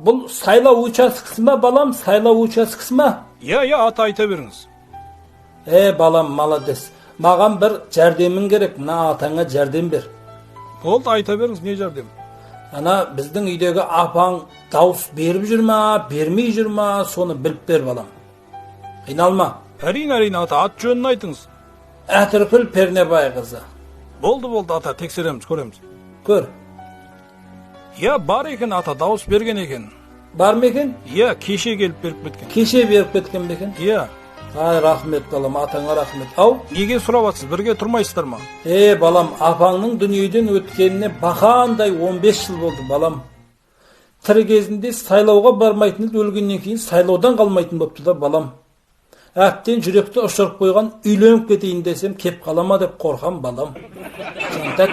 бұл сайлау учаскесі ма, балам, сайлау учаскесі ма? Иә, ата айта беріңіз. Балам, молодец. Маған бір жәрдемің керек, мына атаңа жәрдем бер. Болды, айта беріңіз, не жәрдем? Ана біздің үйдегі апаң дауыс беріп жүр ма, бермей жүр ма, соны біліп бер, балам. Қиналма. Әрине, ата, ат жөнін айтыңыз. Әтіркүл Пернебай қызы. Болды, ата, тексереміз, көреміз. Көр. Иә, бар екен, ата, дауыс берген екен. Бар ма екен? Иә, кеше келіп беріп кеткен. Кеше беріп кеткен бе екен? Иә. Ай, рахмет, балам, атаңа рахмет. Ау? Неге сұрап атсыз, бірге тұрмайсыздар ма? Балам, апаңның дүниеден өткеніне бақандай 15 жыл болды, балам. Тірі кезінде сайлауға бармайтын еді, өлгеннен кейін сайлаудан қалмайтын бопты да, балам. Әттен жүректі ұшырып қойған, үйленіп кетейін десем, кеп қалама деп қорқам, балам. Жантак.